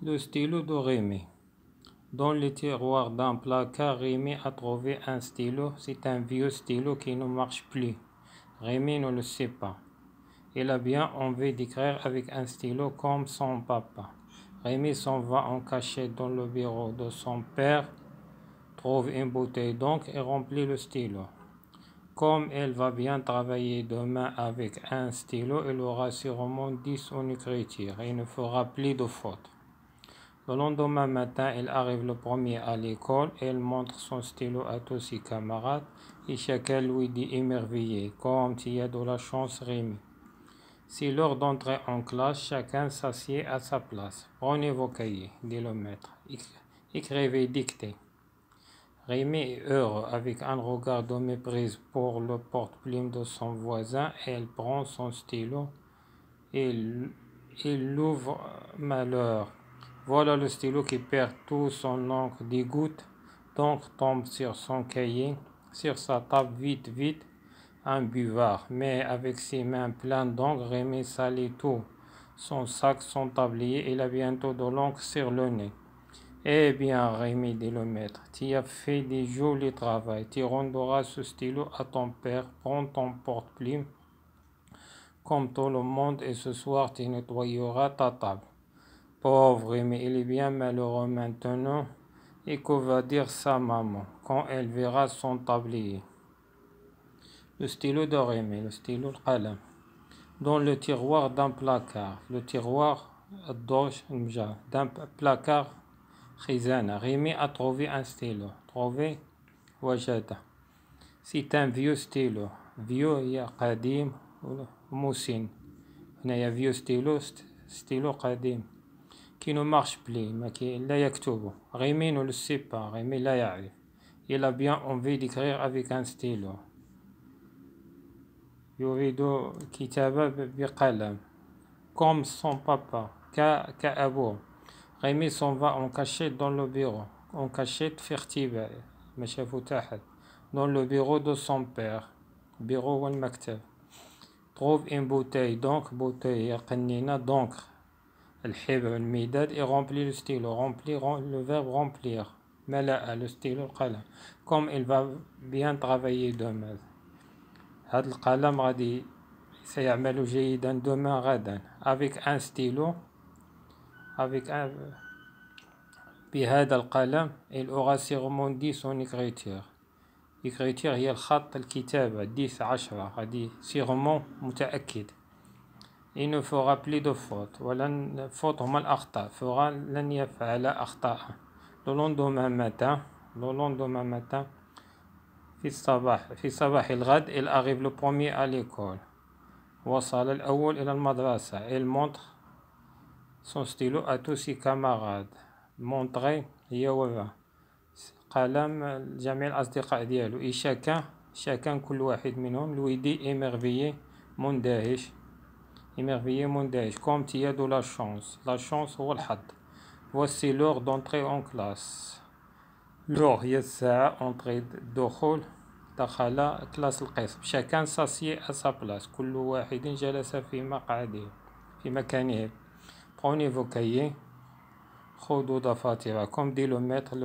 Le stylo de Rémi. Dans le tiroir d'un placard, Rémi a trouvé un stylo. C'est un vieux stylo qui ne marche plus. Rémi ne le sait pas. Il a bien envie d'écrire avec un stylo comme son papa. Rémi s'en va en cachette dans le bureau de son père, trouve une bouteille d'encre et remplit le stylo. Comme elle va bien travailler demain avec un stylo, il aura sûrement 10 en écriture et il ne fera plus de fautes. Le lendemain matin, il arrive le premier à l'école et il montre son stylo à tous ses camarades et chacun lui dit émerveillé, comme tu as de la chance, Rémi. C'est l'heure d'entrer en classe, chacun s'assied à sa place. Prenez vos cahiers, dit le maître. Écrivez, dictez. Rémi est heureux avec un regard de méprise pour le porte-plume de son voisin et il prend son stylo et il l'ouvre malheur. Voilà le stylo qui perd tout son encre, des gouttes d'encre tombent sur son cahier, sur sa table, vite, vite, un buvard. Mais avec ses mains pleines d'encre, Rémi salit tout. Son sac, son tablier, il a bientôt de l'encre sur le nez. Eh bien, Rémi, dit le maître, tu as fait des jolis travaux. Tu rendras ce stylo à ton père, prends ton porte-plume comme tout le monde et ce soir tu nettoyeras ta table. Pauvre Rémi, il est bien malheureux maintenant. Et que va dire sa maman quand elle verra son tablier? Le stylo de Rémi, le stylo القلم. Dans le tiroir d'un placard. Le tiroir d'un placard خزانة. Rémi a trouvé un stylo. Trouvé وجد. C'est un vieux stylo. Vieux هي قديم ومسن. هنايا vieux stylo قديم. Qui ne marche plus, mais qui لا يكتب. Rémi ne le sait pas, Rémi لا يعرف. Il a bien envie d'écrire avec un stylo. يريد كتابة بقلم. Comme son papa, كأبوه. Rémi s'en va en cachette dans le bureau. En cachette في اختباء. ما شافوا تحت. Dans le bureau de son père. Bureau والمكتب. Trouve une bouteille d'encre, bouteille قنينة d'encre. الحبر المداد et remplit le stylo. Remplir, le verbe remplir. ملأ le stylo القلم. Comme il va bien travailler demain. هذا القلم غادي سيعمل جيدا demain غدا. Avec un stylo. بهذا القلم il aura sûrement 10 en écriture. écriture هي الخط الكتابة 10 10 غادي sûrement متأكد. Il ne fera plus de fautes. ولن fautes هما الأخطاء. fera لن يفعل أخطاء. Le lendemain matin في صباح الغد il arrive le premier à l'école. وصل الأول إلى المدرسة. Il montre son stylo à tous ses camarades. montrer هي ورا. قلم جميع الأصدقاء ديالو. et chacun كل واحد منهم lui dit émerveillé مندهش. émerveillé مندهش. comme tu as de la chance. La chance هو الحظ. Voici l'heure d'entrer en classe. l'heure هي الساعة. entrée دخول. دخل كلاس القسم. chacun s'assied à sa place. كل واحد جلس في مقعده في مكانه. prenez vos cahiers. خذوا دفاتركم. dit le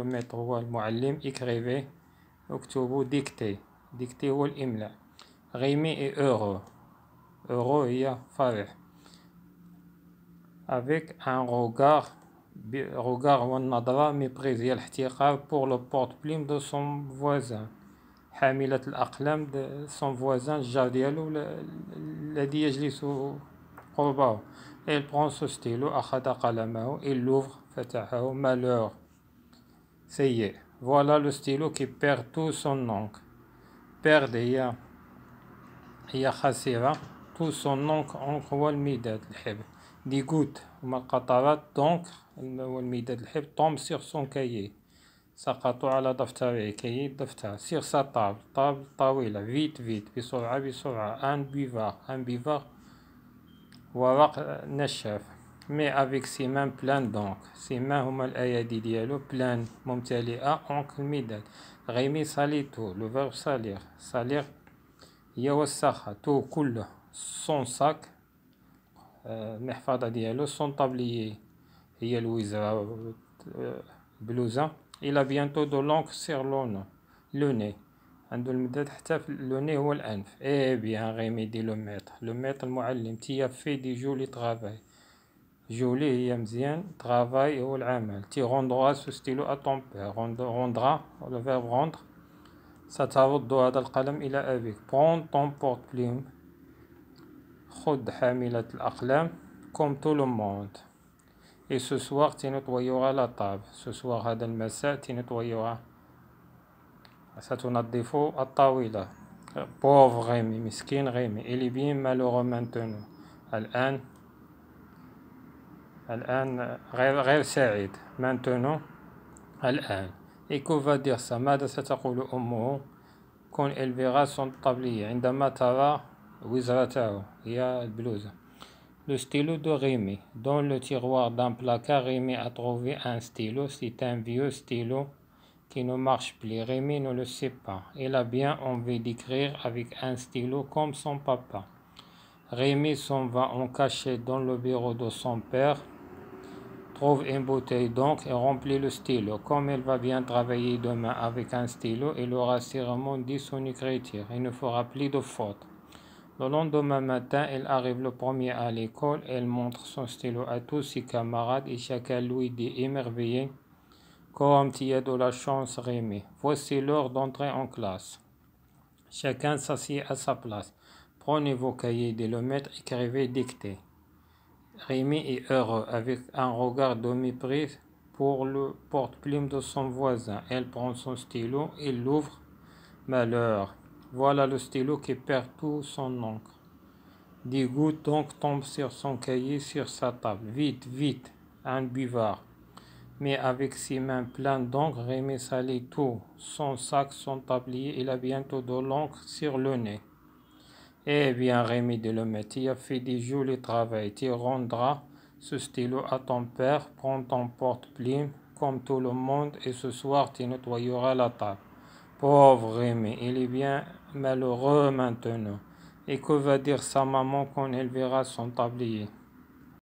maître هو المعلم. écrivez. اكتبوا dictez هو الإملاء. Rémi est heureux. heureux هي فرح. avec un regard والنظرة مéprise هي الاحتقار pour le porte-plume de son voisin. حاملة الأقلام de son voisin الجار ديالو الذي يجلس قربه. il prend ce stylo. أخذ قلمه. il l'ouvre. فتحه. malheur سيء. voilà le stylo qui perd tout son encre. perd هي خسيرة. tout son encre هو المداد الحبر. des gouttes هما القطرات d'encre والمداد الحبر tombe sur son cahier. سقطوا على دفتره. كايي الدفتر. sur sa table طاولة. vite بسرعة. un buvard ورق نشاف. mais avec ses mains pleines d'encre. ses mains هما الأيادي ديالو pleines ممتلئة encre المداد. Rémi salit tout. le verbe salir هي وسخها. tout كله. son sac المحفظة ديالو. son tablier هي الوزرة بلوزة. Il a bientôt de l'encre sur le nez. عنده المداد حتى في لو ني هو الأنف. بيان غيمي دي لو ميتر المعلم. تي في دي جولي ترافاي. جولي هي مزيان، ترافاي هو العمل. تي روندرا سو ستيلو ا طون بير. روندرا لو فيرب روندر. سترد هذا القلم إلى أبيك. برون طون بورت بليم. خذ حاملة الأقلام. كوم تو لو موند. Et ce soir, tu nettoyeras la table. Ce soir, هذا المساء tu nettoyeras. ستنظف الطاولة. pauvre غيمي، مسكين غيمي. Il est bien malheureux maintenant. الآن غير سعيد. maintenant الآن. Et que va dire ça؟ ماذا ستقول أمه؟ quand elle verra son tablier. عندما ترى وزرته هي البلوزة. Le stylo de Rémi. Dans le tiroir d'un placard, Rémi a trouvé un stylo. C'est un vieux stylo qui ne marche plus. Rémi ne le sait pas. Il a bien envie d'écrire avec un stylo comme son papa. Rémi s'en va en cachette dans le bureau de son père, trouve une bouteille d'encre et remplit le stylo. Comme il va bien travailler demain avec un stylo, il aura sûrement dit son écriture. Il ne fera plus de fautes. Le lendemain matin, il arrive le premier à l'école. Il montre son stylo à tous ses camarades et chacun lui dit émerveillé: comme tu as de la chance, Rémi. Voici l'heure d'entrer en classe. Chacun s'assied à sa place. Prenez vos cahiers, dit le maître, écrivez, dictez. Rémi est heureux, avec un regard de mépris pour le porte-plume de son voisin. Elle prend son stylo, il l'ouvre. Malheur! Voilà le stylo qui perd tout son encre. Des gouttes d'encre tombent sur son cahier, sur sa table. Vite, vite, un buvard. Mais avec ses mains pleines d'encre, Rémi salit tout. Son sac, son tablier, il a bientôt de l'encre sur le nez. Eh bien, Rémi, dit le maître, tu as fait du joli travail. Tu rendras ce stylo à ton père, prends ton porte-plume, comme tout le monde, et ce soir, tu nettoyeras la table. Pauvre Rémi, il est bien malheureux maintenant. Et que va dire sa maman quand elle verra son tablier?